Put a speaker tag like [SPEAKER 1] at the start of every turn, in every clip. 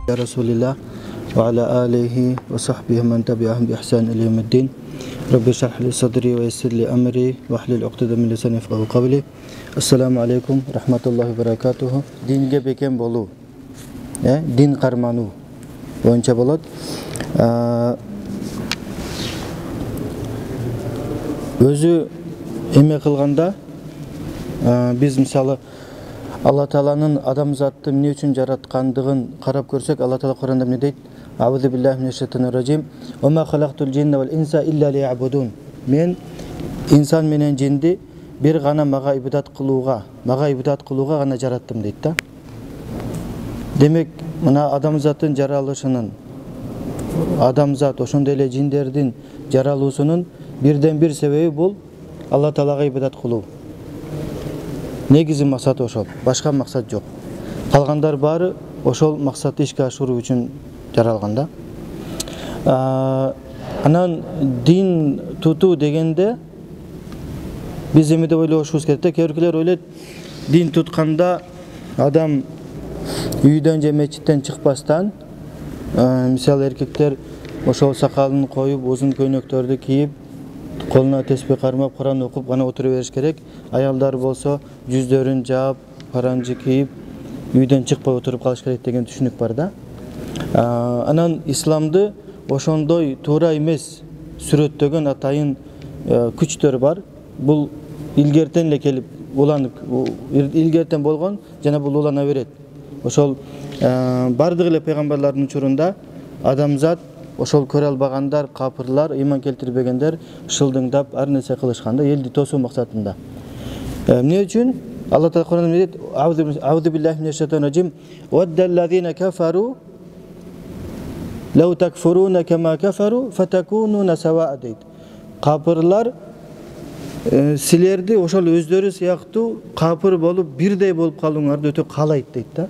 [SPEAKER 1] Ya Resulillah ve ala alihi ve sahbihi men tabi'ahum bi ihsan ila yevmiddin. Rabbi şrah li sadri ve yessir li emri ve hlul ukdeten min lisani yefqahu qawli. Assalamu aleykum rahmetullahi ve berekatuhu. Dinge beken bolu. Din karmanu boyunca bolot. Özü eме kılganda biz misalı Allah Taala'nın adam zatты эмне үчүн жараткандыгын карап көрсөк, Allah Taala Kur'an'da эмне дейт? Ауzu billahi mineşşeytanirracim. Ve ma halaqtul cinne vel insa illa liya'budun. Men insan менен jinди bir gana maga ibadat kılууга gana жараттым дейт да. Demek mına adam zatın жаралышынын, adam zat ошондой эле jiндердин жаралуусунун birden bir sebebi bul Allah Taala'ga ibadat kılуу. Негизи максаты ошол, башка максат жок. Калгандар баары ошол максатты ишке ашыруу үчүн жаралган да. Анан дин тутуу дегенде биз эме деп ойлошубуз керек да. Кээ биркилер ойлойт, дин тутканда адам үйдөн же мечиттен чыкпастан, мисалы эркектер ошол сакалын коюп, узун көйнөктөрдү кийип, колуна теспих кармап, Куран окуп гана отура бериш керек. Аялдар болсо жүздөрүн жаап, паранжы кийип, үйдөн чыкпай отуруп калыш керек деген түшүнүк бар да. Анан исламды ошондой туура эмес сүрөттөгөн атайын күчтөр бар. Бул илгертен эле келип уланып, илгертен болгон жана бул улана берет. Ошол бардык эле пайгамбарлардын учурунда адамзат ошол көрө албагандар, капырлар, ыйман келтирбегендер шылдыңдап ар нерсе кылышканда элди тосуу максатында. Эмне үчүн? Allah Taala Kur'an'da ne dedi? Auzu billahi mineşşeytanirracim. Veddellezine keferu lev tekfuruna kema keferu fetakununa sawa'a deydi. Kapırlar silerdi ошол өздөрү сыяктуу капыр болуп бирдей болуп калууңарды өтө каалайт дейт да.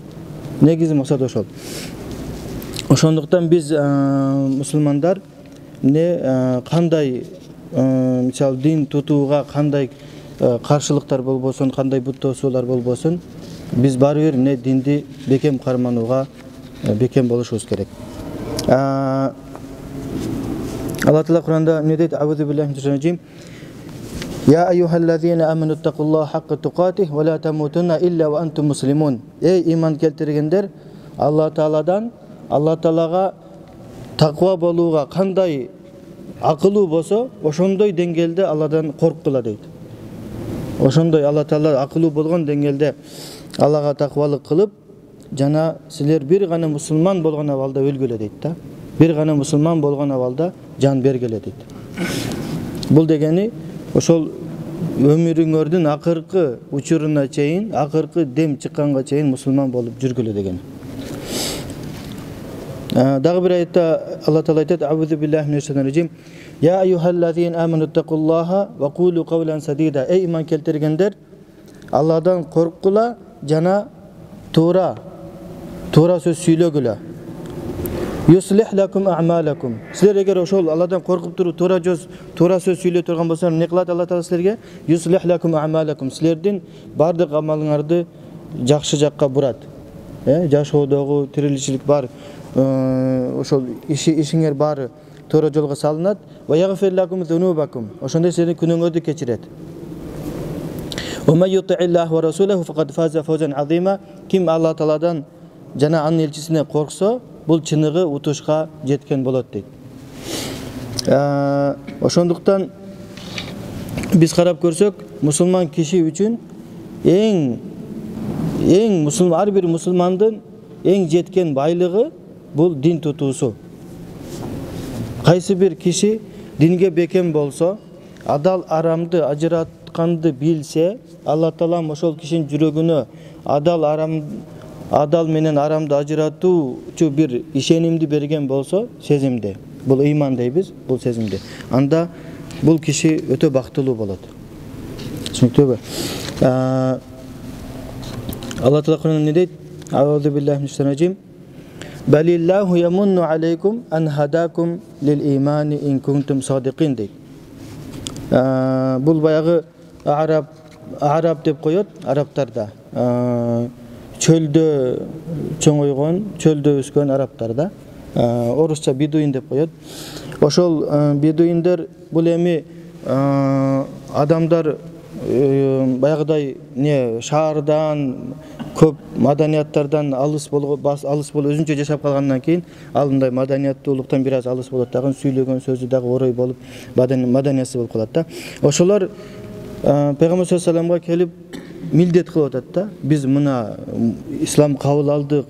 [SPEAKER 1] Негизи максат ошол. Ошондуктан биз мусулмандар кандай мисалы дин тутууга кандай каршылыктар болбосун, кандай буттоосуулар болбосун, биз баары бир динди бекем карманууга бекем болушубуз керек. Allah Taala Kur'an'da ne dedi? Auzu billahi mineşşeytanirracim. Ya eyyuhellezine amenu ittaqullaha hakka tuqatih ve la tamutunna illa ve entum muslimun. Ey iman keltirgenler, Allah Taala'ga takva bolууга kандай akılуу bolso, ошондой деңгээлде Allah'dan korkgula deydi. Ошондой Allah Taala akılуу болгон деңгээлде Allah'a takvalık kılıp, жана силер бир гана мусулман болгон абалда өлгүлө дейт да. Бир гана мусулман болгон абалда жан бергиле дейт. Бул дегени ошол өмүрүңөрдүн акыркы учуруна чейин, акыркы дем чыкканга чейин мусулман болуп жүргүлө деген. Дагы бир аятта Allah Taala айтат: Ауzu billahi mineşşeytanirracim. Ya eyyuhellezine amenu ittaqullaha ve qulu qawlan sadida. Ey iman keltirgenler, Allah'dan korkgula jana toora söz сүйлөгүлө. Yuslih lakum a'malakum. Sizler eger ошол Allah'dan korkup turup toora söz сүйлөй турган болсоңор, ne кылат Allah Taala sizlerге? Yuslih lakum a'malakum. Sizlerдин бардык амалыңарды жакшы жакка бурат. Жашоодогу тириличилик бар, ошол ишиңер баары toora жолго салынат. Ve yaghfir lakum zunubakum. Ошондой силердин күнөөңөрдү кечирет. Ve men yuti'illah ve rasulahu faqad faza fawzan azima. Kim Allah Taala'dan жана анын элчисине корксо, бул чыныгы утушка жеткен болот дейт. Ошондуктан биз карап көрсөк, мусулман киши үчүн ар бир мусулмандын эң жеткен байлыгы бул дин тутуусу. Кайсы бир киши динге бекем болсо, адал арамды ажыратканды билсе, Allah Taala ошол кишинин жүрөгүнө адал менен арамды ажыратуучу бир ишенимди берген болсо, сезимди. Бул ыйман дейбиз, бул сезимди. Анда бул киши өтө бактылуу болот. Түшүнүктүүбү? Allah Taala Kur'an'da ne deyт? Auzu billahi mineşşeytanirracim. Balillahu yamunnu aleykum en hadakum lil imani in kuntum sadiqin deyt. Bul bayagı Arap деп коет, Araptarda. çölde çoğoygon, çölde ösken araplarda orusça beduin dep koyot. Oşol beduinler bul эми adamlar баягыдай не шаардан көп маданиятtardan алыс болуп өзүнчө жашап калгандан кийин ал мындай маданияттуулуктан бир аз алыс болот дагы, сүйлөгөн сөзү дагы орой болуп маданиясы болуп калат да. Ошолор Пейгамбер саллаллаху алейхи ва салламга келип милдет кылып атат да. Биз мына ислам кабыл алдык,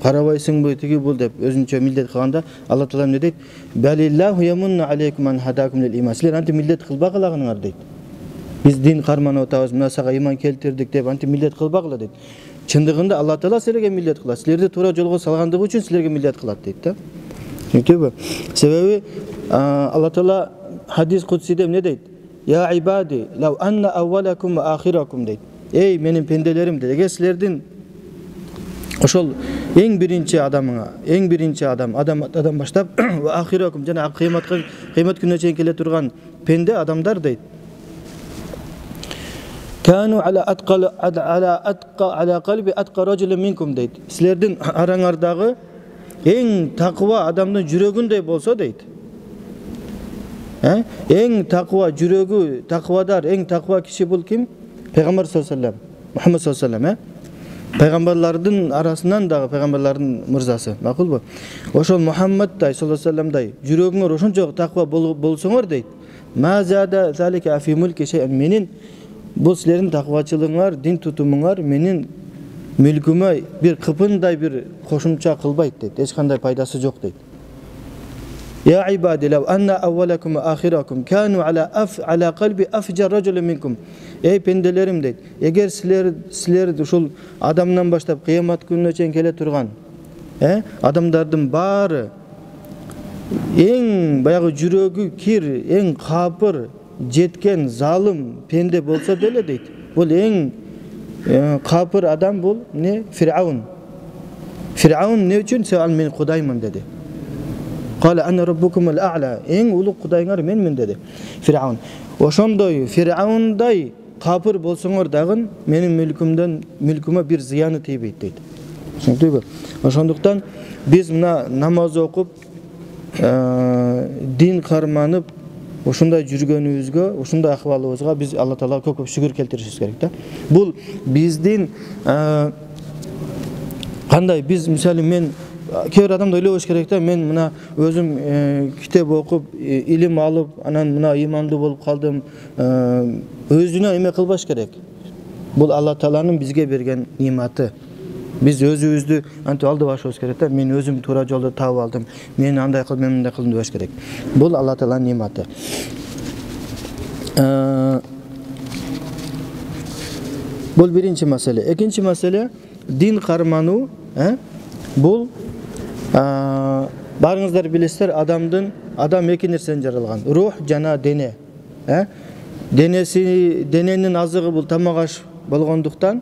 [SPEAKER 1] карабайсыңбы тиги бул деп өзүнчө милдет кылганда Алла Таала эмне дейт? Балиллаху ямунну алейкум ан хадакум лил иман. Силер анти милдет кылбагылагыңар дейт. Biz din karmanып атабыз, мына сага иман келтирдик деп анти милдет кылбагыла дейт. Чындыгында Алла Таала силерге милдет кылат. Силерди туура жолго салгандыгы үчүн силерге милдет кылат дейт да. Түшүнүктүбү? Себеби Алла Таала хадис кудсиде эмне дейт? Я ибади, лау анна аввалакум ва ахиракум дейт. Эй менин пенделерим дейт. Эгер силердин ошол эң биринчи адамыңа, эң биринчи адам баштап ва ахиракум жана кыямат күнүнө чейин келе турган пенде адамдар дейт. Kanu ala qalbi atqa rajulin minkum deydi. Sizlerden arаңардағы ең тақва адамның жүрегіндей болса deydi. Ең тақва жүрегі, тақвадар, ең тақва кişi бұл кім? Peygamber sallallahu aleyhi ve sellem, Muhammed sallallahu aleyhi ve sellem. Peygamberlerдің arasından da peygamberlerin mırzası. Maqul bu. Oşol Muhammed day sallallahu aleyhi ve sellem day жүрегіңер ошончо тақва болсоңор deydi. Ma zada zalika fi mulki şey'en menin bu sizlerin takvachılığınlar, din tutumunglar menin mülküme bir kıpınday bir koşumça kılbayt deydi. Hiç kanday paydası yok deydi. Ya ibadi law anna awwalakum ve ahirakum kanu ala qalbi afjar rajulin minkum. Ey pendelerim deydi. Eğer sizler uşul adamdan başlap kıyamet gününe çeyин kele turgan adamdardın bari eң баягы жүрөгү кир, eң капыр жеткен залым пенде болса деле дейт. Бул эң капыр адам бул не? Фир'аун. Фир'аун не үчүн? Сен ал мен кудаймын деди. Кала ана раббукумул а'ла. Эң улук кудайыңар менмин деди Фир'аун. Ошондой Фир'аундай капыр болсоңор дагы менин мүлкүмө бир зыяны тийбейт дейт. Түшүнүктүбү? Ошондуктан биз мына намаз окуп din карманып ушундай жүргөнүбүзгө, ушундай акыбалыбызга биз Алла Таалага көп шүгүр келтиришибиз керек да. Бул биздин кандай биз мисалы мен кээ бир адамды ойлобош керек да. Мен мына өзүм китеп окуп, илим алып, анан мына имандуу болуп калдым. Өзүнө эме кылбаш керек. Бул Алла Тааланын бизге берген нематы. Biz özümüzdü anti aldı başımız gerek de men özüm tуура жолду таап алдым. Men андай кылдым, мындай кылдым дебеш керек. Бул Алла Тааланын нематы. Бул биринчи маселе. Экинчи маселе дин кармануу, бул барыңыздар билесиздер, адам эки нерседен жаралган. Рух жана дене. Дененин азыгы бул тамак аш болгондуктан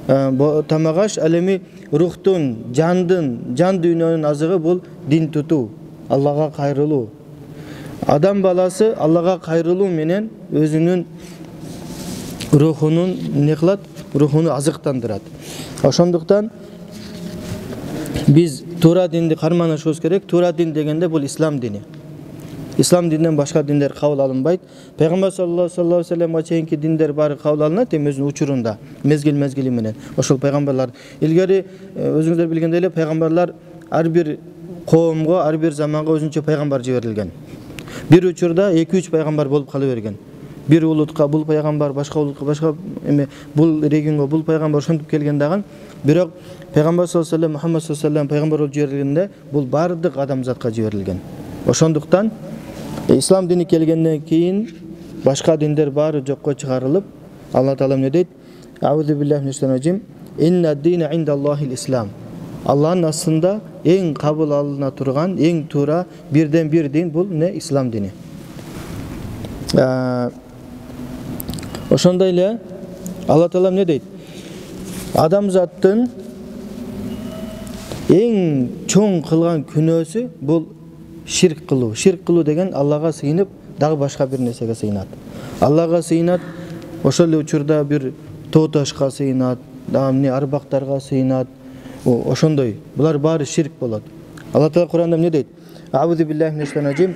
[SPEAKER 1] тамагаш алеми рухтун, жан дүйнөнүн азыгы бул дин тутуу, Аллага кайрылуу. Адам баласы Аллага кайрылуу менен өзүнүн рухунун не кылат? Рухуну азыктандырат. Ошондуктан биз туура динди карманышыбыз керек. Туура дин дегенде бул ислам дини. İslam dininden başka dinler kabul alınbayt. Peygamber sallallahu aleyhi ve sellem'e çeyinki dinler bari kabul alınat hem özünün uçurunda mezgili menen. Oşul peygamberler ilgari özüңүздөр bilgende ele peygamberler her bir koomgo, her bir zamanга özünчө peygamber жиберилген. Bir uçurda 2-3 peygamber bolup kalı bergen. Bir ulutqa bul peygamber, başka ulutqa başka bul regionga bul peygamber ошентип келген дагы. Бирок peygamber sallallahu aleyhi ve sellem Muhammed sallallahu aleyhi ve sellem peygamber olup жиберилгенде bul бардык адамзатка жиберилген. Ошондуктан İslam dini kelgenden keyin başka dinler bari jokko çıkarılıp Allah Taala ne deydi? Euzubillahimineşşeytanirracim. İnne dine indallahil İslam. Allah'ın aslında en kabul alına turgan, en tuğra birden bir din bul ne? İslam dini. Oşondayla Allah Taala ne deydi? Adamzattın en çoğun kılgan künösü bul şirk kılуу. Şirk kılуу деген Allah'a sığınıp dagы başka bir nersege sığınat. Allah'a sığınat, ошол учурда bir too ташка sığınat, эмне арбактарга сыйынат, ошондой. Булар баары ширк болот. Алла Таала Кур'анда эмне дейт? Аузу биллахи минаш раджим.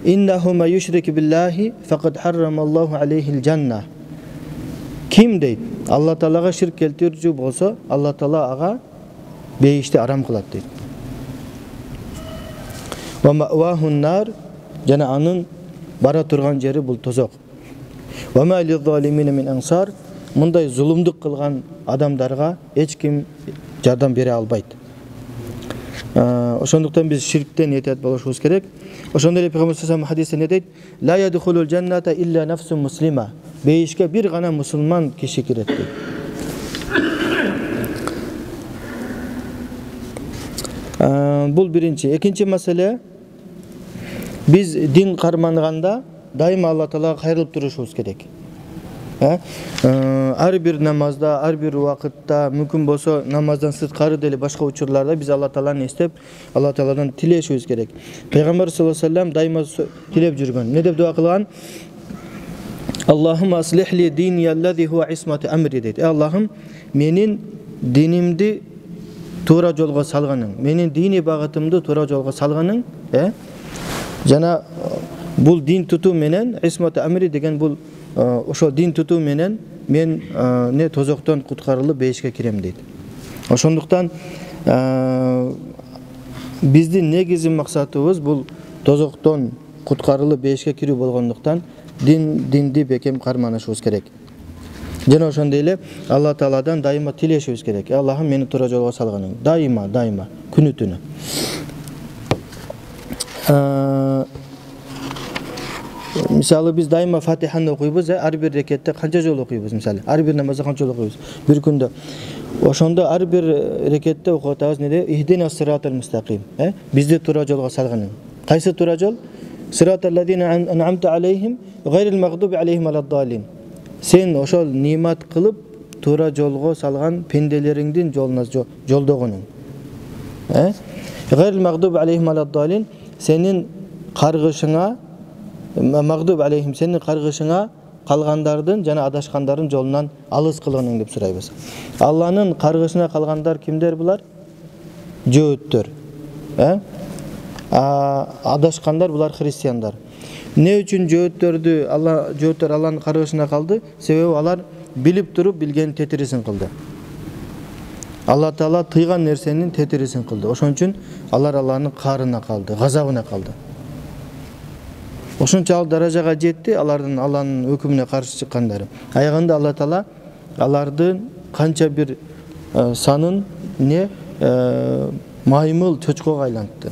[SPEAKER 1] Иннаху ма юшрик биллахи фақад харрамаллаху алейхил жанна. Ким дейт? Алла Таалага ширк келтирүүчү болсо, Алла Таала ага бейишти арам кылат дейт. Ва маъвахун нар, жана анын бара турган жери бул тозок. Ва ма лиз-залимина мин ансар, мындай зулумдук кылган адамдарга эч ким жардам бере албайт. Ошондуктан биз ширктен этият болушубуз керек. Ошондой эле Пейгамбар саллаллаху алейхи хадисте не дейт? Ла ядхулул жанната илля нафсун муслима. Бейишке бир гана мусулман киши кирет дейт. Бул биринчи. Экинчи маселе, биз дин карманганда дайыма Алла Таалага кайрылып турушубуз керек. Ар бир намазда, ар бир убакытта, мүмкүн болсо намаздан сырткары деле башка учурларда биз Алла Тааланы эстеп, Алла Тааладан тилешибиз керек. Пайгамбар саллаллаху алейхи вассалам дайыма тилеп жүргөн. Не деп дуа кылган? Аллахумма аслих ли дини аллази хуа исмату амри дейт. Аллахым, менин динимди туура жолго салганың, менин дини багытымды туура жолго салганың, жана бул дин тутуу менен исмату амри деген бул ошо дин тутуу менен мен не тозоктон куткарылып бейишке кирем дейт. Ошондуктан биздин негизги максатыбыз бул тозоктон куткарылып бейишке кирүү болгондуктан динди бекем карманышыбыз керек. Жана ошондой эле Алла Тааладан дайыма тилешибиз керек. Аллахым мени туура жолго салганың. Дайыма, күнү түнү. Мисалы биз дайыма Фатиханы окуйбуз, ар бир рекетте канча жолу окуйбуз мисалы. Ар бир намазда канча жолу окуйбуз бир күндө. Ошондо ар бир рекетте окуп атабыз неде? Ихдина сиратал мустаким. Бизди туура жолго салганың. Кайсы туура жол? Сиратал лазина ан'амта алейхим гайрил магдуби алейхим алад-далин. Сен ошол нимат кылып туура жолго салган пенделериңдин жолуна жолдогонуң. Гайрил магдуби алейхим алад-далин, сенин каргышыңа магдуб алейхим, сенин каргышыңа калгандардын жана адашкандардын жолунан алыс кылганың деп сурайбыз. Алланын каргышына калгандар кимдер булар? Жөөттөр. Адашкандар булар христиандар. Не үчүн жөөттөр Алланын каргышына калды? Себеби алар билип туруп билген тетирисин кылды. Алла Таала тыйган нерсенин тетирисин кылды. Ошон үчүн алар Алланын карына калды, газабына калды. Ошончалык даражага жетти Алланын өкүмүнө каршы чыккандары. Аягында Алла Таала алардын канча бир санын маймыл чочкого айлантты.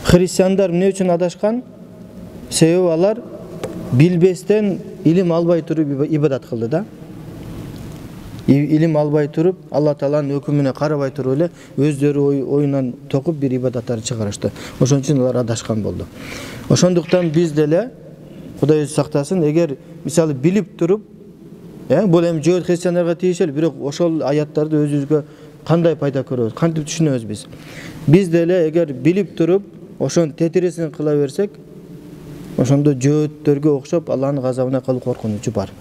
[SPEAKER 1] Христиандар эмне үчүн адашкан? Себеби алар билбестен илим албай туруп ибадат кылды да. Илим албай туруп, Алла Тааланын өкүмүнө карабай туруп эле өздөрү оюнан токуп бир ибадаттарды чыгарышты. Ошон үчүн алар адашкан болду. Ошондуктан биз деле Кудай өзү сактасын, эгер мисалы билип туруп, бул эми жөөт христиандарга тийишели, бирок ошол аяттарды өзүбүзгө кандай пайда көрөбүз, кантип түшүнөбүз биз? Биз деле эгер билип туруп, ошонун тетирисин кыла берсек, ошондо жөөттөргө окшоп Алланын газабына калуу коркунучу бар.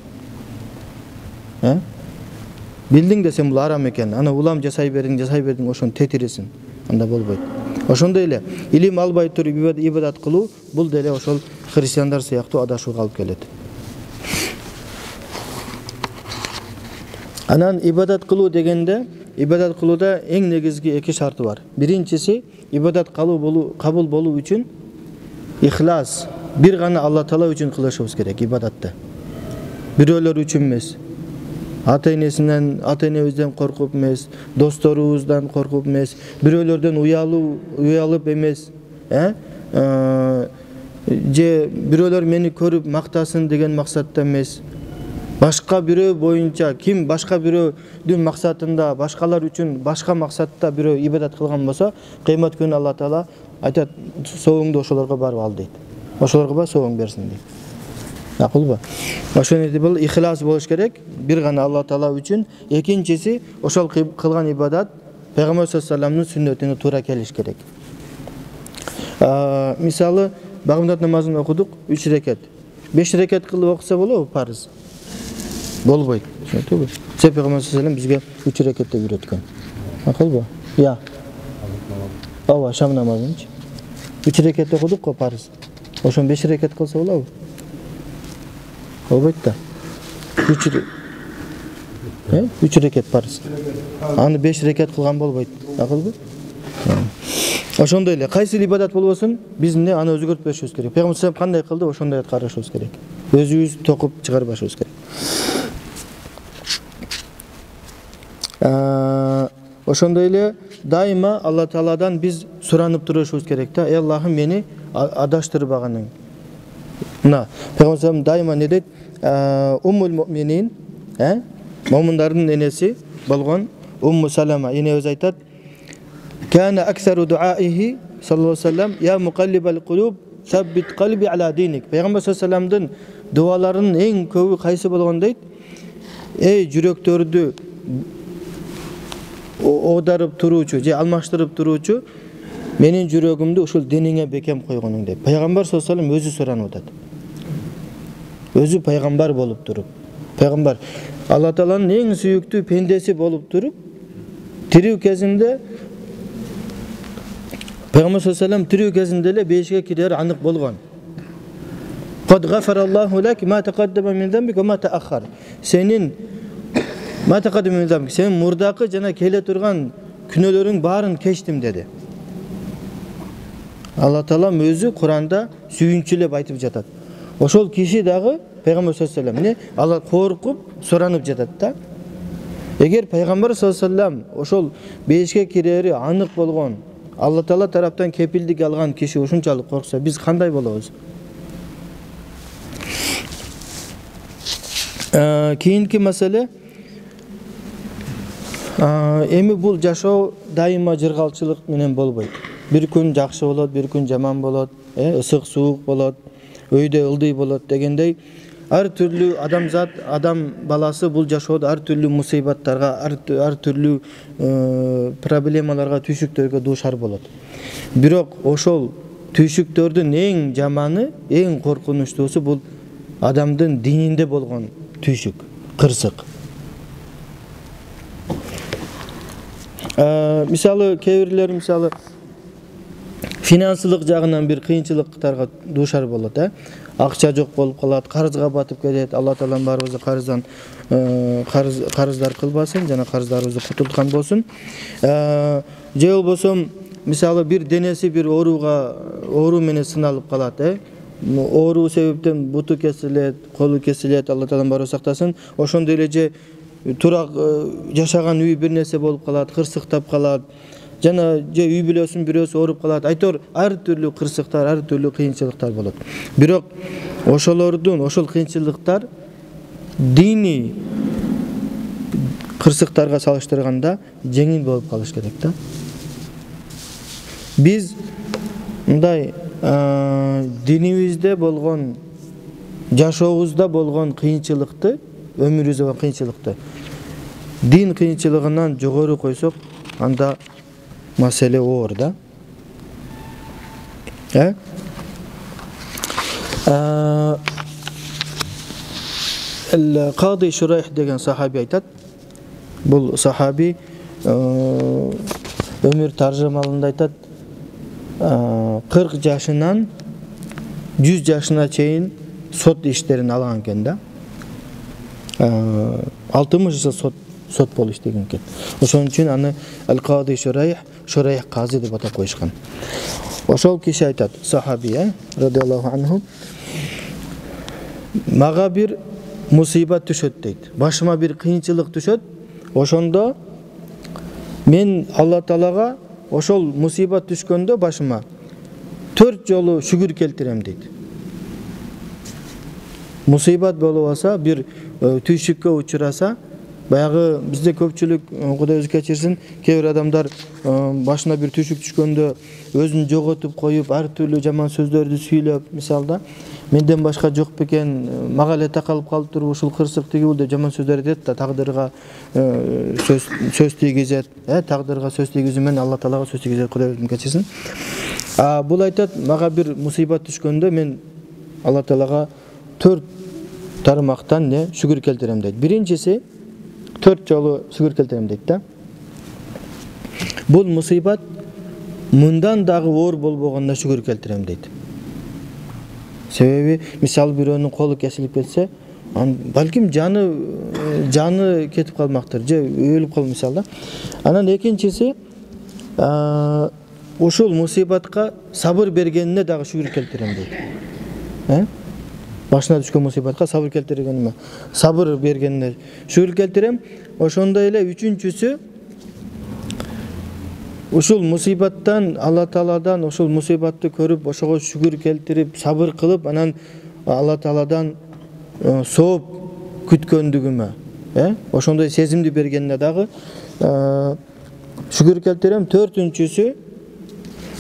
[SPEAKER 1] Билдиң де сен бул арам экен, ана улам жасай бердиң ошонун тетирисин. Анда болбойт. Ошондой эле илим албай туруп ибадат кылуу бул деле ошол христиандар сыяктуу адашууга алып келет. Анан ибадат кылуу дегенде, ибадат кылууда эң негизги эки шарты бар. Биринчиси, ибадат кабыл болуу үчүн ихлас, бир гана Алла Таала үчүн кылышыбыз керек ибадатты. Бирөөлөр үчүн эмес. Ата-энебизден коркуп эмес, досторубуздан коркуп эмес, бирөөлөрдөн уялып эмес, же бирөөлөр мени көрүп мактасын деген максатта эмес. Башка бирөө боюнча ким башка бирөөдүн максатында, башкалар үчүн башка максатта бирөө ибадат кылган болсо, кыямат күнү Алла Таала айтат, соңуңду ошолорго барып ал дейт. Ошолорго бар соңуң берсин дейт. Акылбы? Ошондой бул ихлас болуш керек, бир гана Алла Таала үчүн. Экинчиси, ошол кылган ибадат Пайгамбар саллаллаху алейхи вассаламдын сүннөтүнө туура келиш керек. Мисалы, багымдат намазын окудук 3 рекет. 5 рекет кылып окуса болобу парыз? Болбойт. Түшүнүктүбү? Себеби Пейгамбар саллаллаху алейхи бизге 3 рекетте үйрөткөн. Акылбы? Я. Ооба, шам намазынчы. 3 рекет окудук го парыз. Ошон 5 рекет кылса болобу? Болбойт да. 3 рекет парыз. Аны 5 рекет кылган болбойт. Акылбы? Ошондой эле кайсы ибадат болбосун, биз эмне аны өзгөртпөшүбүз керек. Пейгамбар саллаллаху алейхи кандай кылды, ошондой аткарышыбыз керек. Өзүбүз токуп чыгарбашыбыз керек. Ошондой эле дайыма Алла Тааладан биз суранып турушубуз керек да. Ey Аллахым, мени адаштырбаганың. Мына Пейгамбар саллаллаху дайыма не дейт? Уммул муъминин, муъминдардын энеси болгон Умму Салама энебиз айтат: "Кана аксару дуаихи саллаллаху алейхи вассалам, я муқаллибал кулуб, саббит қалби ала диник." Пейгамбар саллаллаху алейхи вассаламдын дуаларынын эң көбү кайсы болгон дейт? Ey жүрөктөрдү оодарып туруучу же алмаштырып туруучу, менин жүрөгүмдү ушул диниңе бекем койгонуң деп. Пайгамбар саллаллаху алейхи вассалам өзү суранып атат. Өзү пайгамбар болуп туруп, пайгамбар Алла Тааланын эң сүйүктүү пендеси болуп туруп, тирүү кезинде Пайгамбар саллаллаху алейхи вассалам тирүү кезинде эле бейишке кирери анык болгон. Кад гафараллаху лак ма тaqaddama min zamбик ва ма тааххар. Сенин ма тaqaddama min zamбик, сен мурдакы жана келе турган күнөөлөрүң баарын кечтим деди. Алла Таалам өзү Куранда сүйүнчүлөп айтып жатат. Ошол киши дагы Пайгамбар саллаллаху алейхи вассалам алар коркуп суранып жатат да. Эгер Пайгамбар саллаллаху алейхи вассалам ошол бейишке кирери анык болгон, Алла Таала тараптан кепилдик алган киши ушунчалык коркса, биз кандай болобуз? Кийинки маселе, эми бул жашоо дайыма жыргалчылык менен болбойт. Бир күн жакшы болот, бир күн жаман болот, ысык суук болот, өйдө ылдый болот дегендей, ар түрлүү адамзат, адам баласы бул жашоодо ар түрлүү мусибаттарга, ар түрлүү проблемаларга, түйшүктөргө дуушар болот. Бирок ошол түйшүктөрдүн эң жаманы, эң коркунучтуусу бул адамдын дининде болгон түйшүк, кырсык. Мисалы, кээ бирлер мисалы финансылык жагынан бир кыйынчылыктарга дуушар болот, акча жок болуп калат, карызга батып кетет. Алла Таалам баарыбызды карыздан карыздар кылбасын жана карыздарыбызды кутулткан болсун. Же болбосо мисалы бир денеси бир оору менен сыналып калат, оору себептен буту кесилет, колу кесилет, Алла Таалам баарыбызды сактасын. Ошондой эле же турак жашаган үй бир нерсе болуп калат, кырсыктап калат. Жана же үй бүлөсүн бирөөсү ооруп калат. Айтор ар түрлүү кырсыктар, ар түрлүү кыйынчылыктар болот. Бирок ошол кыйынчылыктар дини кырсыктарга салыштырганда жеңил болуп калыш керек да. Биз мындай динибизде болгон, жашообузда болгон кыйынчылыкты, өмүрүбүздө болгон кыйынчылыкты дин кыйынчылыгынан жогору койсок, анда маселе оор да. Кади Шурайх деген сахаби айтат. Бул сахаби өмүр таржымалында айтат, 40 жашынан 100 жашына чейин сот иштерин алган экен да. 60 жыл сот болуп иштеген экен. Ошон үчүн аны Ал-Кади Шурайх казы деп атап коюшкан. Ошол киши айтат, сахаби, радиаллаху анху, мага бир мусибат түшөт дейт. Башыма бир кыйынчылык түшөт. Ошондо мен Алла Таалага ошол мусибат түшкөндө башыма 4 жолу шүгүр келтирем дейт. Мусибат болуп алса, бир түйшүккө учураса, баягы бизде көпчүлүк, Кудай өзү кечирсин, кээ бир адамдар башына бир түйшүк түшкөндө өзүн жоготуп коюп, ар түрлүү жаман сөздөрдү сүйлөп, мисалда, менден башка жок бекен, мага эле такалып калыптыр, ушул кырсык тигибул деп жаман сөздөр айтат да, тагдырга сөз тийгизет, тагдырга сөз тийгизүү менен Алла Таалага сөз тийгизет, Кудай өзү кечирсин. Бул айтат, мага бир мусибат түшкөндө мен Алла Таалага 4 тармактан не шүгүр келтирем дейт. Биринчиси 4 жолу шүгүр келтирем дейт да. Бул мусибат мындан дагы оор болбогонуна шүгүр келтирем дейт. Себеби мисалы бирөөнүн колу кесилип кетсе, балким жаны кетип калмактыр, же өлүп кал мисалы. Анан экинчиси ушул мусибатка сабыр бергенине дагы шүгүр келтирем дейт. Башына түшкөн мусибатка сабыр келтиргениме, сабыр бергенине шүгүр келтирем. Ошондой эле үчүнчүсү ушул мусибаттан, Алла Тааладан ушул мусибатты көрүп, ошого шүгүр келтирип, сабыр кылып, анан Алла Тааладан сооп күткөндүгүмө, ошондой сезимди бергенине дагы шүгүр келтирем. Төртүнчүсү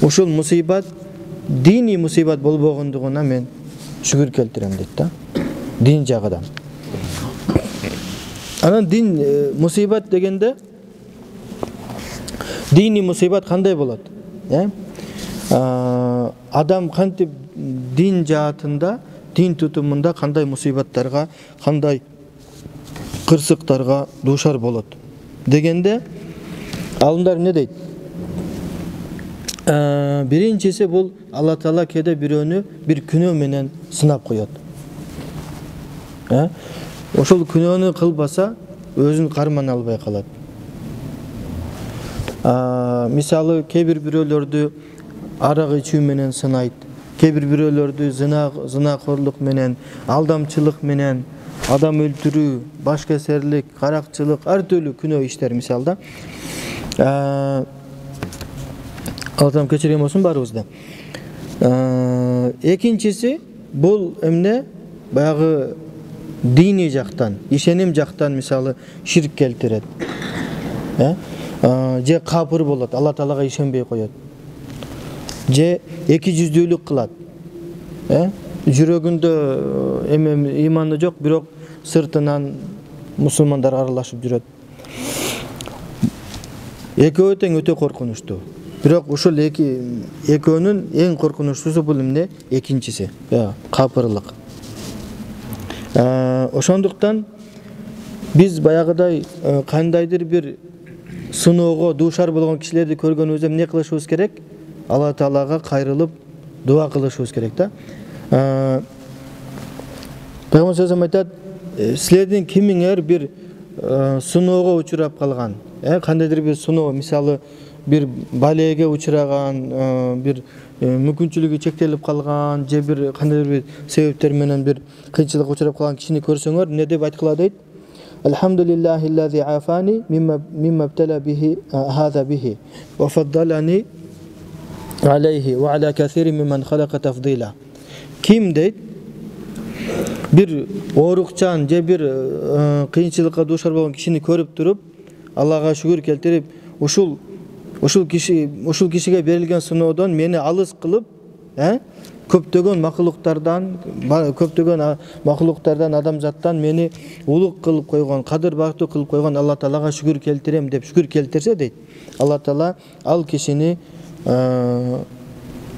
[SPEAKER 1] ушул мусибат диний мусибат болбогондугуна мен шүгүр келтирем дейт да. Дин жагыдан. Анан дин мусибат дегенде диний мусибат кандай болот? Адам кантип дин жаатында, дин тутумунда кандай мусибаттарга, кандай кырсыктарга дуушар болот дегенде алымдар эмне дейт? Биринчиси бул Алла Таала кээде бирөөнү бир күнөө менен сынап коёт. Ошол күнөөнү кылбаса, өзүн кармана албай калат. Мисалы кээ бир бирөөлөрдү арак ичүү менен сынайт, кээ бир бирөөлөрдү зынакорлук менен, алдамчылык менен, адам өлтүрүү, баш кесерлик, каракчылык, ар түрдүү күнөө иштер мисалда. Аллам кечирген болсун баарыбызды. Экинчиси бул эмне? Баягы диний жактан, ишеним жактан мисалы ширк келтирет. Же капыр болот, Алла Таалага ишенбей коёт. Же эки жүздүүлүк кылат. Жүрөгүндө иманы жок, бирок сыртынан мусулмандар аралашып жүрөт. Экөө тең өтө коркунучтуу. Бирок ушул экөөнүн эң коркунучтуусу бул эмне? Экинчиси, капырлык. Ошондуктан биз баягыдай кандайдыр бир сыноого дуушар болгон кишилерди көргөнүбүздө эмне кылышыбыз керек? Алла Таалага кайрылып дуа кылышыбыз керек да. Пайгамбар сөзүм айтат, силердин кимиңер бир сыноого учурап калган, кандайдыр бир сыноо, мисалы бир балеге учураган, бир мүмкүнчүлүгү чектелип калган, же бир кандайдыр бир себептер менен бир кыйынчылыкка учурап калган кишини көрсөңөр, эмне деп айткыла дейт? Алхамдулиллахиллази афани мимма ибтала бихи хаза бихи ва фаддалани алейхи ва аля касирин мимман халака тафдила. Ким дейт? Бир оорукчан же бир кыйынчылыкка дуушар болгон кишини көрүп туруп, Аллага шүгүр келтирип, ушул кишиге берилген сыноодон мени алыс кылып, көптөгөн макулуктардан, адамзаттан мени улук кылып койгон, кадыр бактуу кылып койгон Алла Таалага шүгүр келтирем деп шүгүр келтирсе дейт, Алла Таала ал кишини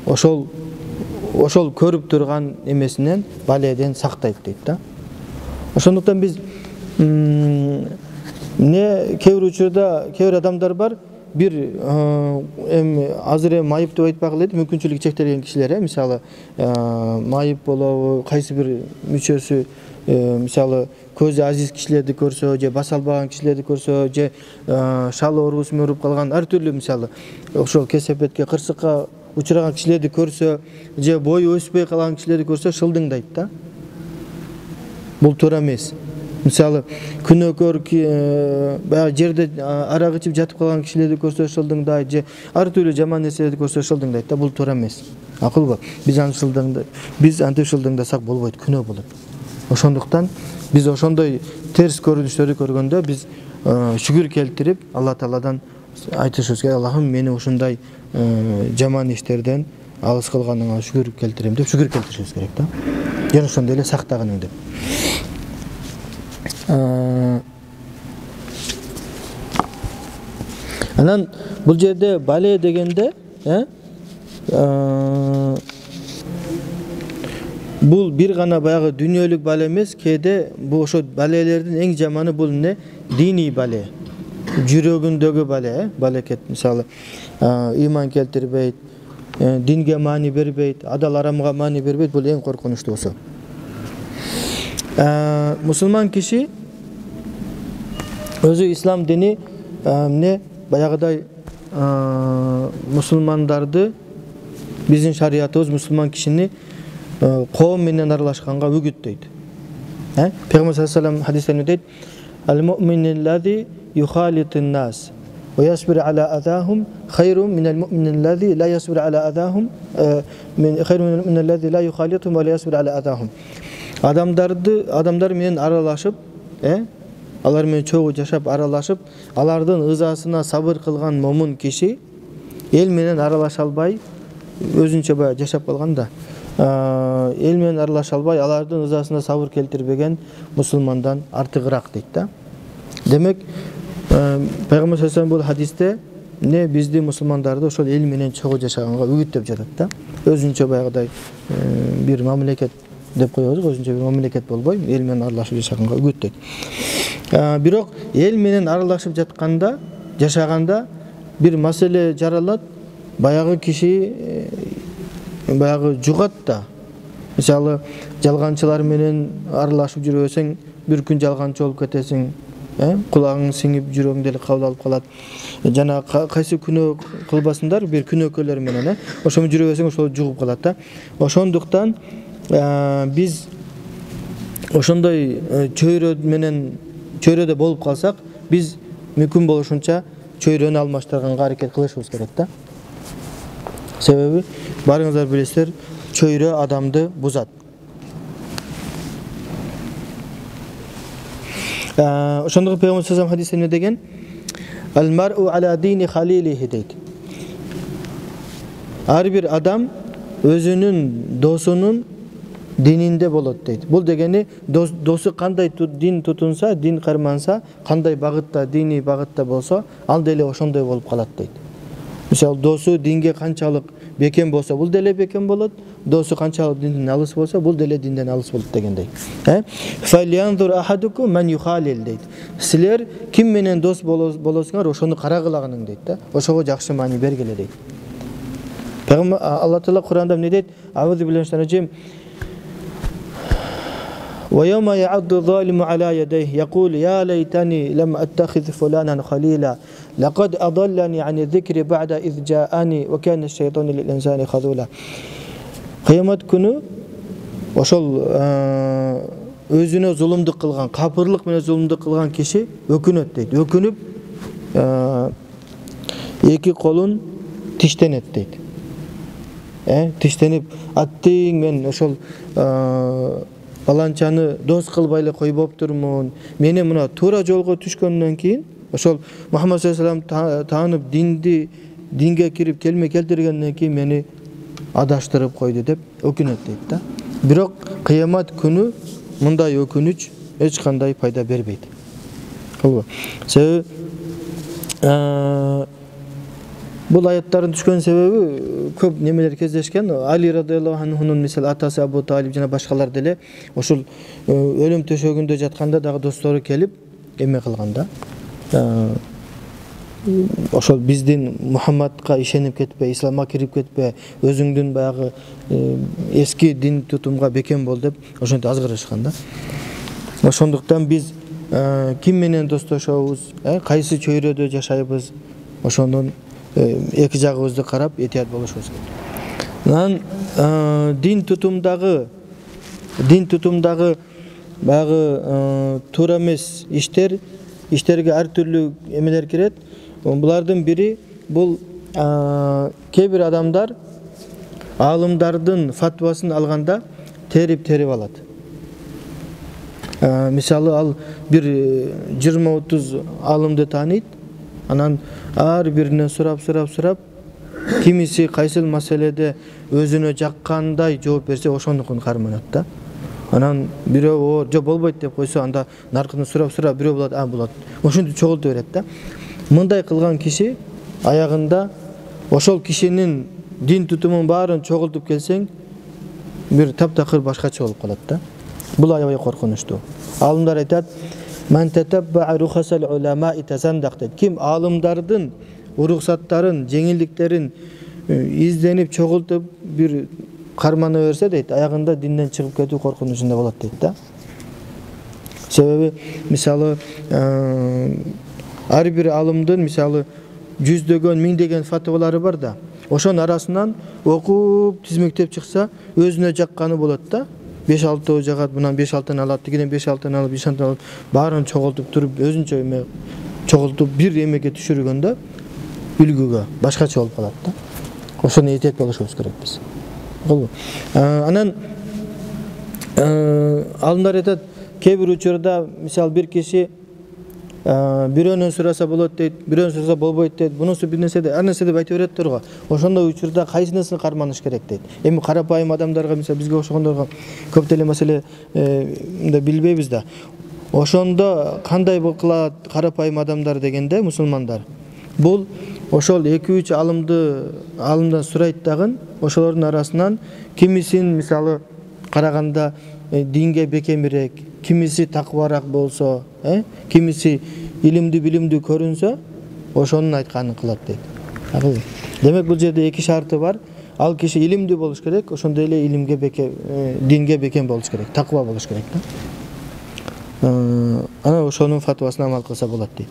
[SPEAKER 1] ошол көрүп турган эмесинен, баледен сактайт дейт да. Ошондуктан биз кээ бир учурда кээ бир адамдар бар, бир азыр майып деп айтпак элек, мүмкүнчүлүгү чектелген кишилер, мисалы майып болобу, кайсы бир мүчөсү, мисалы көзү азиз кишилерди көрсө, же баса албаган кишилерди көрсө, же шал оорусу менен ооруп калган, ар түрдүү мисалы ошол кесепетке, кырсыкка учураган кишилерди көрсө, же бою өспөй калган кишилерди көрсө, шылдыңдайт да. Бул туура эмес. Мисалы күнөөкөр баягы жерде арак ичип жатып калган кишилерди көрсө шылдыңдайт, же ар түрдүү жаман нерселерди көрсө шылдыңдайт да. Бул туура эмес. Акылбы? Биз антип шылдыңдасак болбойт, күнөө болот. Ошондуктан биз ошондой терс көрүнүштөрдү көргөндө биз шүгүр келтирип, Алла Тааладан айтышыбыз керек. Аллахым мени ушундай жаман иштерден алыс кылганыңа шүгүр келтирем деп шүгүр келтиришибиз керек да. Жана ошондой эле сактаганың деп. Анан бул жерде бале дегенде Бул бир гана баягы дүнүйөлүк бале эмес, кээде бул ошо балелердин эң жаманы бул эмне? Диний бале. Жүрөгүндөгү бале, балекет мисалы ыйман келтирбейт, динге маани бербейт, адал арамга маани бербейт, бул эң коркунучтуусу. Мусулман киши өзү ислам дини эмне баягыдай мусулмандарды биздин шариятыбыз мусулман кишини коом менен аралашканга үгүттөйт. Пейгамбар саллаллаху алейхи ва саллям хадистеринде дейт: "Ал-муъминул-лази юхалитун-нас ва ясбир аля азахум хайрун минал-муъминил-лази ла ясбир аля азахум хайрун минал-лази ла юхалитум ва ла ясбир аля азахум." Адамдар менен аралашып, алар менен чогуу жашап аралашып, алардын ызасына сабыр кылган момун киши эл менен аралаша албай өзүнчө баягы жашап калганда, эл менен аралаша албай алардын ызасына сабыр келтирбеген мусулмандан артыгыраак дейт да. Демек, Пайгамбар саллаллаху алейхи ва саллям бул хадисте бизди мусулмандарды ошол эл менен чогуу жашаганга үгүттөп жатат да. Өзүнчө баягыдай бир мамлекет деп коебуз, өзүнчө бир мамлекет болбой, эл менен аралашып жашаганга үгүттөйт. Бирок эл менен аралашып жатканда, жашаганда бир маселе жаралат, баягы киши баягы жугат да. Мисалы, жалганчылар менен аралашып жүрбөсөң, бир күн жалганчы болуп кетесиң, кулагың сиңип, жүрөгүң деле кабыл алып калат. Жана кайсы күнөө кылбасындар, бир күнөөкөлөр менен, ошону жүрбөсөң ошол жугуп калат да. Ошондуктан биз ошондой чөйрөдө болуп калсак, биз мүмкүн болушунча чөйрөнү алмаштырганга аракет кылышыбыз керек да. Себеби барыңыздар билесиздер, чөйрө адамды бузат. Ошондуктан Пейгамбар саллаллаху алейхи ва саллям хадисинде деген: "Ал-мар'у аля дини халилихи" дейт. Ар бир адам өзүнүн досунун дининде болот дейт. Бул дегени досу кандай дин тутунса, дин карманса, кандай багытта, дини багытта болсо, ал деле ошондой болуп калат дейт. Мисалы, досу динге канчалык бекем болсо, бул деле бекем болот. Досу канчалык динден алыс болсо, бул деле динден алыс болот дегендей. Фалянзур ахадукум ман юхалил дейт. Силер ким менен дос болосуңар, ошону карагылагының дейт да. Ошого жакшы маани бергиле дейт. Пайгамбар Алла Таала Куранда эмне дейт? Аузу биллахи минаш раджим. وَيَوْمَ يَعَضُّ الظَّالِمُ عَلَى يَدَيْهِ يَقُولُ يَا لَيْتَنِي لَمْ أَتَّخِذْ فُلَانًا خَلِيلًا لَقَدْ أَضَلَّنِي عَنِ الذِّكْرِ بَعْدَ إِذْ جَاءَنِي وَكَانَ الشَّيْطَانُ لِلْإِنسَانِ خَذُولًا. Кыямат күнү ошол өзүнө зулумдук кылган, капырлык менен зулумдук кылган киши өкүнөт дейт. Өкүнүп эки колун тиштенет дейт. Тиштенип, аттың мен ошол баланчаны дос кылбай эле койбоптурмун. Мени мына туура жолго түшкөндөн кийин, ошол Мухаммад саллаллаху алейхи ва саллям таанып динге кирип келме келтиргенден кийин мени адаштырып койду деп өкүнөт дейт да. Бирок кыямат күнү мындай өкүнүч эч кандай пайда бербейт. Себеби бул аяттардын түшкөн себеби көп немелер кездешкен. Али радыйаллаху анхунун мисалы атасы Абу Талиб жана башкалар деле ошол өлүм төшөгүндө жатканда дагы достору келип эме кылганда. Ошол биздин Мухаммадка ишенип кетпе, исламга кирип кетпе, өзүңдүн баягы эски дин тутумга бекем бол деп ошентип азгырышкан да. Ошондуктан биз ким менен достошобуз, кайсы чөйрөдө жашайбыз, ошонун эки жагыбызды карап этият болушубуз керек. Анан дин тутумдагы баягы туура эмес иштерге ар түрлүү эмелер кирет. Булардын бири бул кээ бир адамдар аалымдардын фатвасын алганда терип алат. Мисалы, ал бир 20-30 аалымды тааныйт. Анан ар биринен сурап, кимиси кайсыл маселеде өзүнө жаккандай жооп берсе, ошондукун карманат да. Анан бирөө жок болбойт деп койсо, анда наркыдан сурап, бирөө болот, болот. Ошентип чогулту берет да. Мындай кылган киши аягында ошол кишинин дин тутумун баарын чогултуп келсең, bir таптакыр башкача болуп калат да. Бул аябай коркунучтуу. Алымдар айтат: "Ман татабба рухасал уламаи тазандак" дейт. Ким алымдардын уруксаттарын, жеңилдиктерин изденип, чогултуп бир кармана берсе дейт, аягында динден чыгып кетүү коркунучунда болот дейт да. Себеби мисалы ар бир алымдын мисалы жүздөгөн, миңдеген фатвалары бар да. Ошонун арасынан окуп, тизмектеп чыкса, өзүнө жакканы болот да. 5-6 жагат, мынан 5-6 алат, дегенен 5-6 алып, 5-6 алып, баарын чогултуп туруп, өзүнчө эме чогултуп бир эмеге түшүргөндө үлгүгө башкача болуп калат да. Ошону этет болушубуз керек биз. Анан алымдар айтат, кээ бир учурда мисалы бир киши бирөөнөн сураса болот дейт, бирөөнөн сураса болбойт дейт. Бунусу бир нерсе деп, ар нерсе деп айтып берет го. Ошондой учурда кайсынысын карманыш керек дейт. Эми карапайым адамдарга, мисалы бизге окшогондорго көп деле маселе билбейбиз да. Ошондо кандай кылат карапайым адамдар дегенде мусулмандар? Бул ошол 2-3 алымдан сурайт дагы, ошолордун арасынан кимисин мисалы караганда динге бекемирээк, кимиси такварак болсо, кимиси илимдүү көрүнсө, ошонун айтканын кылат дейт. Демек бул жерде 2 шарты бар. Ал киши илимдүү болуш керек, ошондой эле илимге динге бекем болуш керек, таква болуш керек да. Ана ошонун фатвасына амал кылса болот дейт.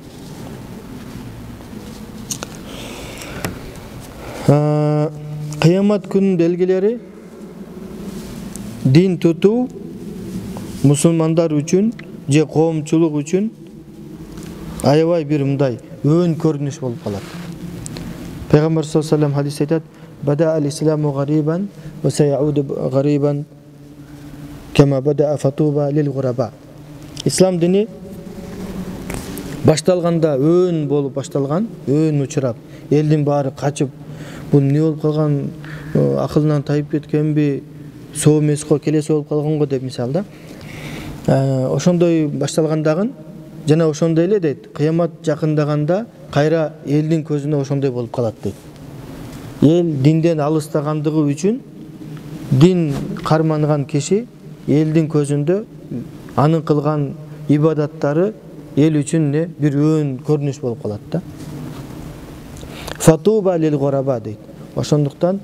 [SPEAKER 1] Кыямат күнүнүн белгилери дин тутуу мусулмандар үчүн же коомчулук үчүн аябай бир мындай өөн көрүнүш болуп калат. Пейгамбар саллаллаху алейхи хадис айтат: "Бада ал-исламу гарибан ва саяуду гарибан кама бада фатуба лил гураба." Ислам дини башталганда өөн болуп башталган, өөн учурап, элдин баары качып, бул эмне болуп калган, акылынан тайып кеткенби, соо эмес го, келеси болуп калган го деп мисалы да. Ошондой башталгандагын жана ошондой эле дейт, кыямат жакындаганда кайра элдин көзүнө ошондой болуп калат дейт. Эл динден алыстагандыгы үчүн дин карманган киши элдин көзүндө анын кылган ибадаттары эл үчүн бир өөн көрүнүш болуп калат да. Фатуба лил гураба дейт. Ошондуктан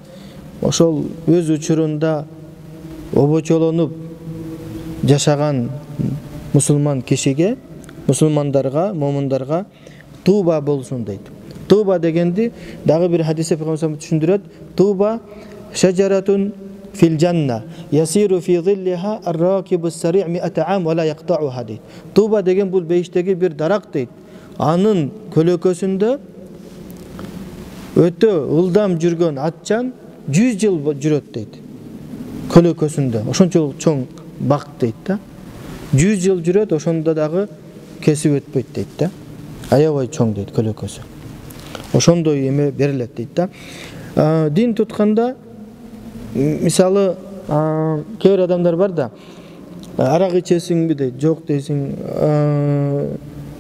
[SPEAKER 1] ошол өз учурунда обочолонуп жашаган мусулман кишиге, мусулмандарга, момундарга туба болсун дейт. Туба дегенди дагы бир хадисте Пейгамбар түшүндүрөт. Туба шажаратун фил жанна ясиру фи зиллиха ар-ракибус сари' 100 ам ва ла яктауха дейт. Туба деген бул бейиштеги бир дарак дейт. Анын көлөкөсүндө өтө ылдам жүргөн атчан 100 жыл жүрөт дейт. Көлөкөсүндө ошончолук чоң бак дейт да. 100 жыл жүрөт, ошондо дагы кесип өтпөйт дейт да. Аябай чоң дейт көлөкөсү. Ошондой эме берилет дейт да. Дин тутканда мисалы кээ бир адамдар бар да, арак ичесиңби дейт, жок дейсиң,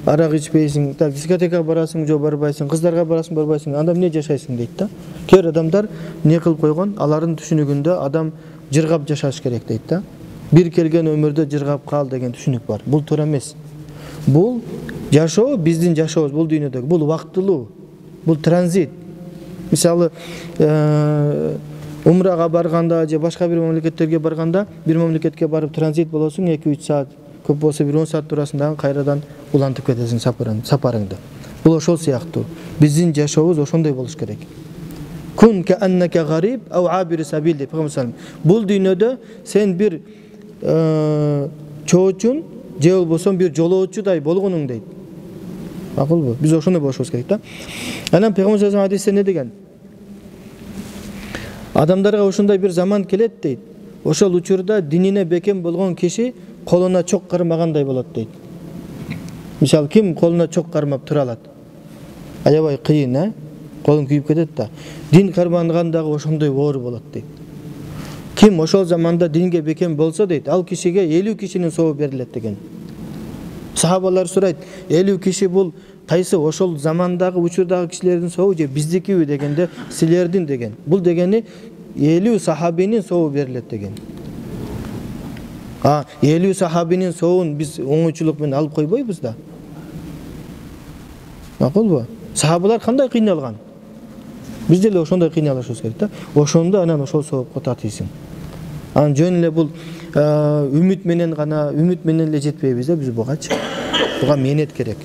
[SPEAKER 1] арак ичпейсиң, дискотекага барасың, жок барбайсың, кыздарга барасың, барбайсың, анда эмне жашайсың дейт да. Кээ бир адамдар не кылып койгон, алардын түшүнүгүндө адам жыргап жашаш керек дейт да. Бир келген өмүрдө жыргап кал деген түшүнүк бар. Бул туура эмес. Бул жашоо, биздин жашообуз бул дүйнөдөгү, бул убактылуу, бул транзит. Мисалы умрага барганда же башка бир мамлекеттерге барганда, бир мамлекетке барып транзит болосуң, 2-3 саат, көп болсо 1 10 саат турасың дагы кайрадан улантып кетесиң сапарыңды. Бул ошол сыяктуу. Биздин жашообуз ошондой болуш керек. Кун кааннака гариб ау абир сабил деп Пейгамбар. Бул дүйнөдө сен бир чоочун же болбосо бир жолоочудай болгонуң дейт. Макулбу? Биз ошондой болушубуз керек да. Анан Пейгамбар хадисте не деген? Адамдарга ошондой бир заман келет дейт. Ошол учурда динине бекем болгон киши колуна чок кармагандай болот дейт. Мисалы ким колуна чок кармап тура алат? Аябай кыйын, колун күйүп кетет да. Дин карманган дагы ошондой оор болот дейт. Ким ошол заманда динге бекем болсо дейт, ал кишиге 50 кишинин сообу берилет деген. Сахабалар сурайт, 50 киши бул кайсы ошол замандагы учурдагы кишилердин сообу же биздикиби дегенде, силердин деген. Бул дегени 50 сахабинин сообу берилет деген. 50 сахабинин соогун биз оңойчулук менен алып койбойбуз да. Макулбу? Сахабалар кандай кыйналган? Биз деле ошондой кыйналышыбыз керек да. Ошондо анан ошол соопко татыйсың. Анан жөн эле бул үмүт менен гана, үмүт менен эле жетпейбиз да биз бугачы. Буга мээнет керек.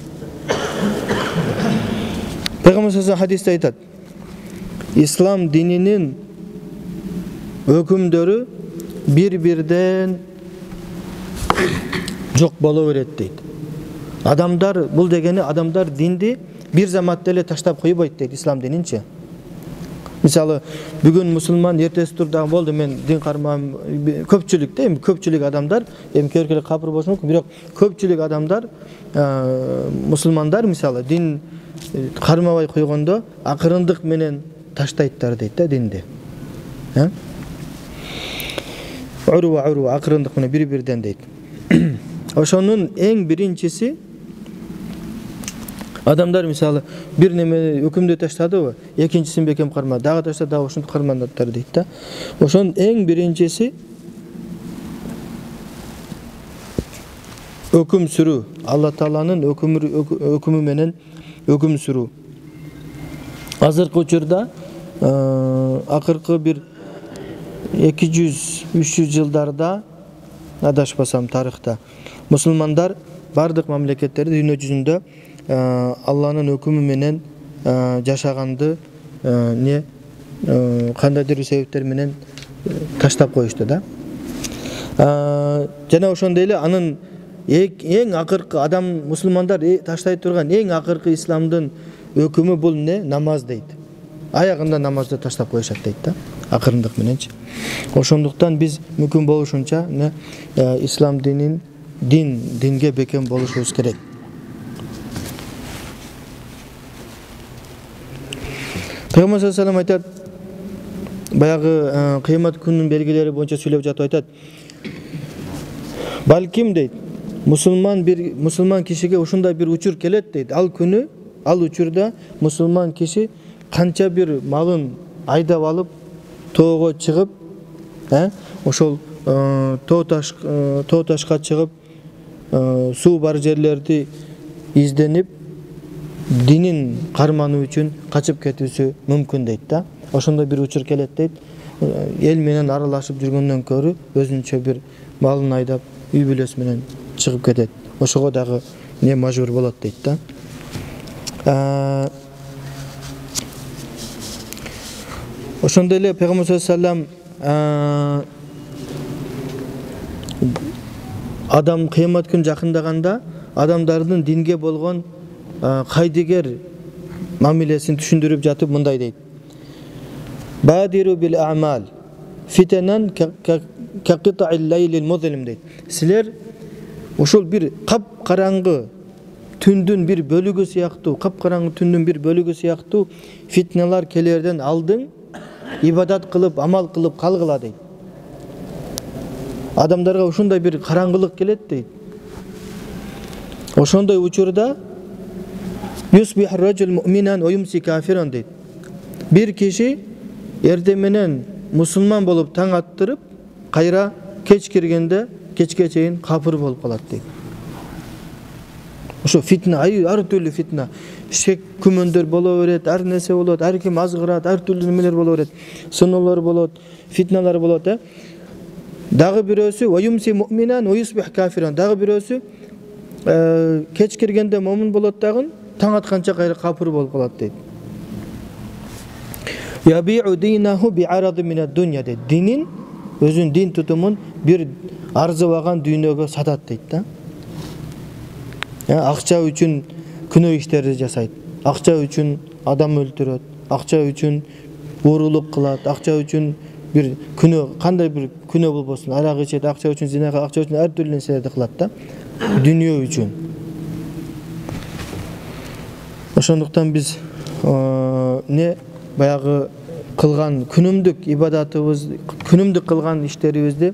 [SPEAKER 1] Пейгамбар саллаллаху хадисте айтат: Ислам дининин өкүмдөрү бир-бирден жок боло берет дейт. Адамдар, бул дегени адамдар динди бир заматта эле таштап койбойт дейт ислам дининчи. Мисалы, бүгүн мусулман, эртеси турдагы болду мен дин кармам, көпчүлүк да, көпчүлүк адамдар, керкелик капыр болушу мүмкүн, бирок көпчүлүк адамдар, мусулмандар мисалы дин кармабай койгондо акырындык менен таштайттар дейт да динди. Уруа акырындык менен бир-бирден дейт. Ошонун эң биринчиси адамдар мисалы бир неме өкүмдү таштадыбы, экинчисин бекем кармады, дагы таштады, дагы ошентип кармандаттар дейт да. Ошонун эң биринчиси өкүм сүрүү, Алла Тааланын өкүмү менен өкүм сүрүү. Азыркы учурда акыркы бир 200-300 жылдарда, адашпасам тарыхта, мусулмандар бардык мамлекеттерде дүйнө жүзүндө Алланын өкүмү менен жашаганды кандайдыр себептер менен таштап коюшту да. Жана ошондой эле анын эң акыркы адам мусулмандар таштай турган эң акыркы исламдын өкүмү бул эмне? Намаз дейт. Аягында намазды таштап коюшат дейт да, акырындык мененчи. Ошондуктан биз мүмкүн болушунча ислам динге бекем болушубуз керек. Пейгамбар саллаллаху алейхи айтат, баягы кыямат күнүнүн белгилери боюнча сүйлөп жатып айтат: балким дейт, мусулман кишиге ушундай бир учур келет дейт. Ал күнү, ал учурда мусулман киши канча бир малын айдап алып, тоого чыгып, ошол тоо ташка чыгып, суу бар жерлерди изденип, динин кармануу үчүн качып кетүүсү мүмкүн дейт да. Ошондой бир учур келет дейт. Эл менен аралашып жүргөндөн көрү өзүнчө бир малын айдап, үй бүлөсү менен чыгып кетет. Ошого дагы не мажбур болот дейт да. Ошондой эле Пейгамбар саллаллаху алейхи адам кыямат күн жакындаганда адамдардын динге болгон кайдыгер мамилесин түшүндүрүп жатып мындай дейт: бадиру бил а'мал фитанан кaqita'il laylil muzlim дейт. Силер ошол бир капкараңгы түндүн бир бөлүгү сыяктуу, капкараңгы түндүн бир бөлүгү сыяктуу фитналар келерден алдың ибадат кылып, амал кылып калгыла дейт. Адамдарга ушундай бир караңгылык келет дейт. Ошондой учурда юсбиху раджул муъминан ва юмси кафиран дейт. Бир киши эртең менен мусулман болуп таң аттырып, кайра кеч киргенде кечке чейин капыр болуп калат дейт. Ошо фитна, ар түрлүү фитна, шек күмөндөр боло берет, ар нерсе болот, ар ким азгырат, ар түрлүү немелер боло берет, сыноолор болот, фитналар болот. Дагы бирөөсү ва юмси муъминан ва юсбих кафиран, дагы бирөөсү кеч киргенде момун болот дагы, таң атканча кайра капыр болуп калат дейт. Яби'у динаху би'арадин минад дунья дейт. Динин, өзүнүн дин тутумун бир арзыбаган дүйнөгө сатат дейт да. Акча үчүн күнөө иштерди жасайт. Акча үчүн адам өлтүрөт. Акча үчүн уурулук кылат. Акча үчүн бир күнөө, кандай бир күнөө болбосун, арак ичет, акча үчүн зинага, акча үчүн ар түрлүү нерселерди кылат да. Дүйнө үчүн. Ошондуктан биз баягы кылган күнүмдүк ибадатыбыз, күнүмдүк кылган иштерибизди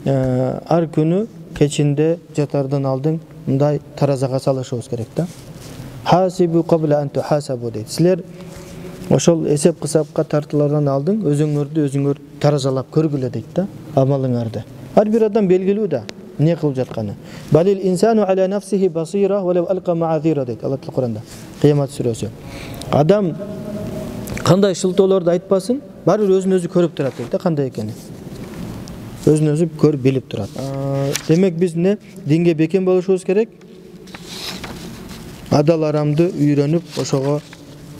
[SPEAKER 1] ар күнү кечинде жатардан алдын мындай таразага салышыбыз керек да. Хасибу кабла ан тухасабу дейт. Силер ошол эсеп кысапка тартылардан алдын өзүңөрдү өзүңөр таразалап көргүлө дейт да, амалыңарды. Ар бир адам белгилүү да. ne kılıp jatkany. Balil insanu ala nafsihi basira walaw alqa ma'azira deydi Allah Kur'an'da. Kıyamet suresi. Adam kanday şıltoolordu aytpaсын, baribir özүн özü körüp turat deydi, kanday ekeni. Özүн özü körüp bilip turat. Demek biz ne? Dinge beken boluşubuz kerek. Adal aramdı öýrenip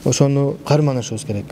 [SPEAKER 1] oşonu karmanaşybız kerek.